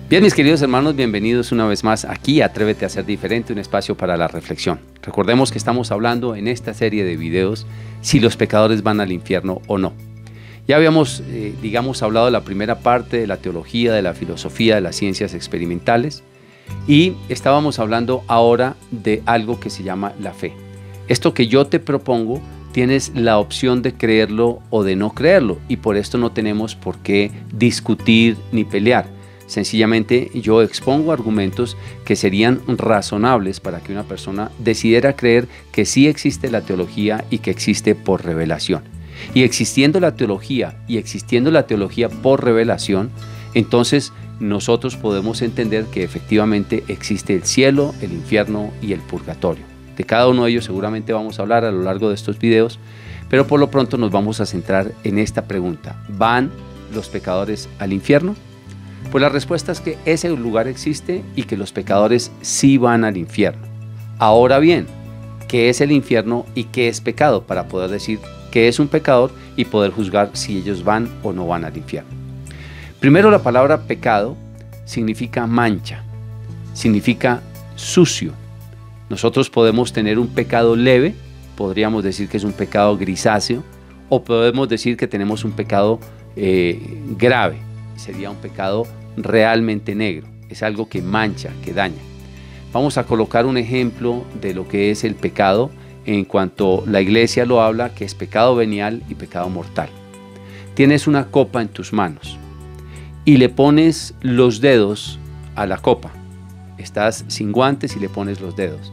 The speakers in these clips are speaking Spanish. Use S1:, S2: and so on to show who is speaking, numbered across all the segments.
S1: Bien, mis queridos hermanos, bienvenidos una vez más aquí a Atrévete a Ser Diferente, un espacio para la reflexión. Recordemos que estamos hablando en esta serie de videos si los pecadores van al infierno o no. Ya habíamos, hablado de la primera parte de la teología, de la filosofía, de las ciencias experimentales y estábamos hablando ahora de algo que se llama la fe. Esto que yo te propongo, tienes la opción de creerlo o de no creerlo y por esto no tenemos por qué discutir ni pelear. Sencillamente yo expongo argumentos que serían razonables para que una persona decidiera creer que sí existe la teología y que existe por revelación. Y existiendo la teología por revelación, entonces nosotros podemos entender que efectivamente existe el cielo, el infierno y el purgatorio. De cada uno de ellos seguramente vamos a hablar a lo largo de estos videos, pero por lo pronto nos vamos a centrar en esta pregunta: ¿van los pecadores al infierno? Pues la respuesta es que ese lugar existe y que los pecadores sí van al infierno. Ahora bien, ¿qué es el infierno y qué es pecado? Para poder decir qué es un pecador y poder juzgar si ellos van o no van al infierno. Primero, la palabra pecado significa mancha, significa sucio. Nosotros podemos tener un pecado leve, podríamos decir que es un pecado grisáceo, o podemos decir que tenemos un pecado grave. Sería un pecado realmente negro, es algo que mancha, que daña. Vamos a colocar un ejemplo de lo que es el pecado en cuanto la iglesia lo habla, que es pecado venial y pecado mortal. Tienes una copa en tus manos y le pones los dedos a la copa. Estás sin guantes y le pones los dedos.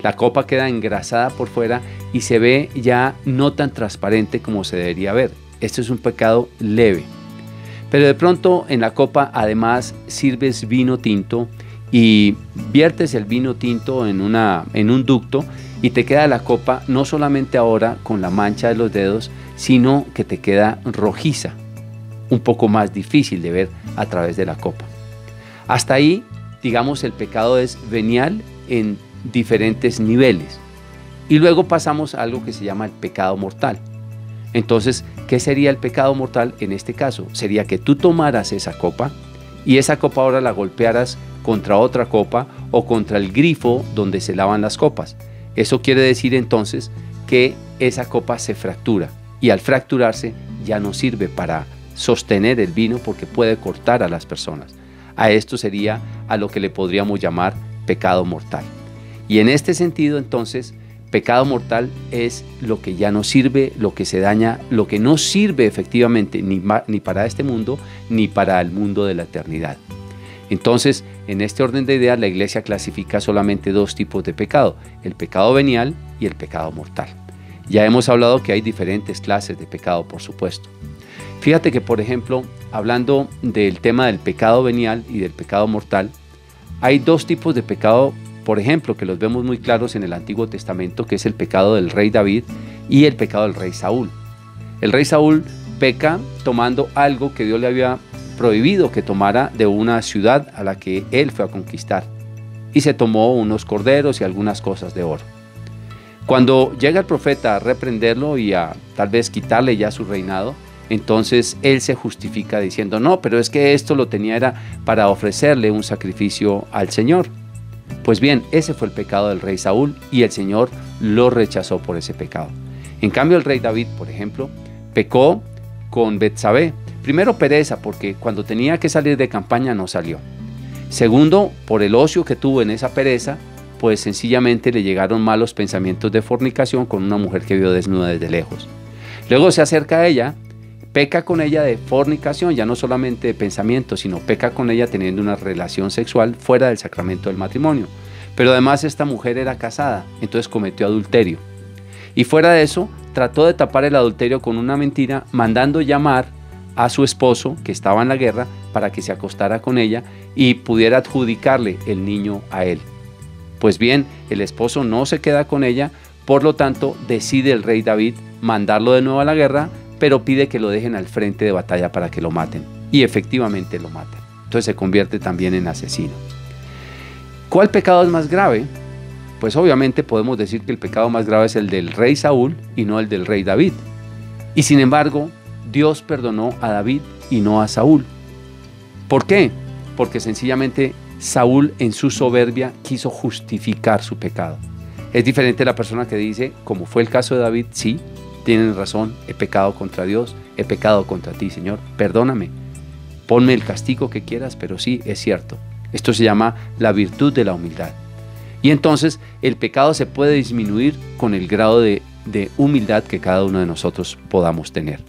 S1: La copa queda engrasada por fuera y se ve ya no tan transparente como se debería ver. Esto es un pecado leve. Pero de pronto en la copa además sirves vino tinto y viertes el vino tinto en un ducto y te queda la copa no solamente ahora con la mancha de los dedos, sino que te queda rojiza, un poco más difícil de ver a través de la copa. Hasta ahí, digamos, el pecado es venial en diferentes niveles. Y luego pasamos a algo que se llama el pecado mortal. Entonces, ¿qué sería el pecado mortal en este caso? Sería que tú tomaras esa copa y esa copa ahora la golpearas contra otra copa o contra el grifo donde se lavan las copas. Eso quiere decir entonces que esa copa se fractura y al fracturarse ya no sirve para sostener el vino porque puede cortar a las personas. A esto sería a lo que le podríamos llamar pecado mortal. Y en este sentido entonces, pecado mortal es lo que ya no sirve, lo que se daña, lo que no sirve efectivamente ni para este mundo ni para el mundo de la eternidad. Entonces, en este orden de ideas, la iglesia clasifica solamente dos tipos de pecado: el pecado venial y el pecado mortal. Ya hemos hablado que hay diferentes clases de pecado, por supuesto. Fíjate que, por ejemplo, hablando del tema del pecado venial y del pecado mortal, hay dos tipos de pecado, por ejemplo, que los vemos muy claros en el Antiguo Testamento, que es el pecado del rey David y el pecado del rey Saúl. El rey Saúl peca tomando algo que Dios le había prohibido que tomara de una ciudad a la que él fue a conquistar, y se tomó unos corderos y algunas cosas de oro. Cuando llega el profeta a reprenderlo y a tal vez quitarle ya su reinado, entonces él se justifica diciendo: no, pero es que esto lo tenía era para ofrecerle un sacrificio al Señor. Pues bien, ese fue el pecado del rey Saúl y el Señor lo rechazó por ese pecado. En cambio, el rey David, por ejemplo, pecó con Betsabé. Primero, pereza, porque cuando tenía que salir de campaña no salió. Segundo, por el ocio que tuvo en esa pereza, pues sencillamente le llegaron malos pensamientos de fornicación con una mujer que vio desnuda desde lejos. Luego se acerca a ella, peca con ella de fornicación, ya no solamente de pensamiento, sino peca con ella teniendo una relación sexual fuera del sacramento del matrimonio. Pero además esta mujer era casada, entonces cometió adulterio. Y fuera de eso, trató de tapar el adulterio con una mentira, mandando llamar a su esposo, que estaba en la guerra, para que se acostara con ella y pudiera adjudicarle el niño a él. Pues bien, el esposo no se queda con ella, por lo tanto decide el rey David mandarlo de nuevo a la guerra, pero pide que lo dejen al frente de batalla para que lo maten. Y efectivamente lo matan. Entonces se convierte también en asesino. ¿Cuál pecado es más grave? Pues obviamente podemos decir que el pecado más grave es el del rey Saúl y no el del rey David. Y sin embargo, Dios perdonó a David y no a Saúl. ¿Por qué? porque sencillamente Saúl en su soberbia quiso justificar su pecado. Es diferente la persona que dice, como fue el caso de David, sí, tienen razón, he pecado contra Dios, he pecado contra ti, Señor, perdóname, ponme el castigo que quieras, pero sí, es cierto. Esto se llama la virtud de la humildad. Y entonces el pecado se puede disminuir con el grado de humildad que cada uno de nosotros podamos tener.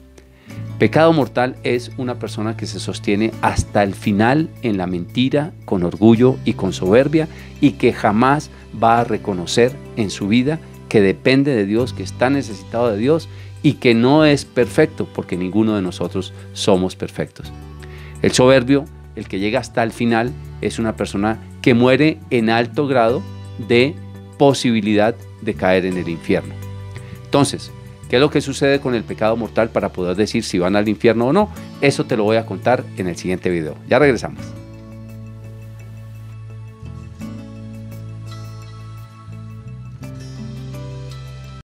S1: Pecado mortal es una persona que se sostiene hasta el final en la mentira, con orgullo y con soberbia, y que jamás va a reconocer en su vida que depende de Dios, que está necesitado de Dios y que no es perfecto, porque ninguno de nosotros somos perfectos. El soberbio, el que llega hasta el final, es una persona que muere en alto grado de posibilidad de caer en el infierno. Entonces, ¿qué es lo que sucede con el pecado mortal para poder decir si van al infierno o no? Eso te lo voy a contar en el siguiente video. Ya regresamos.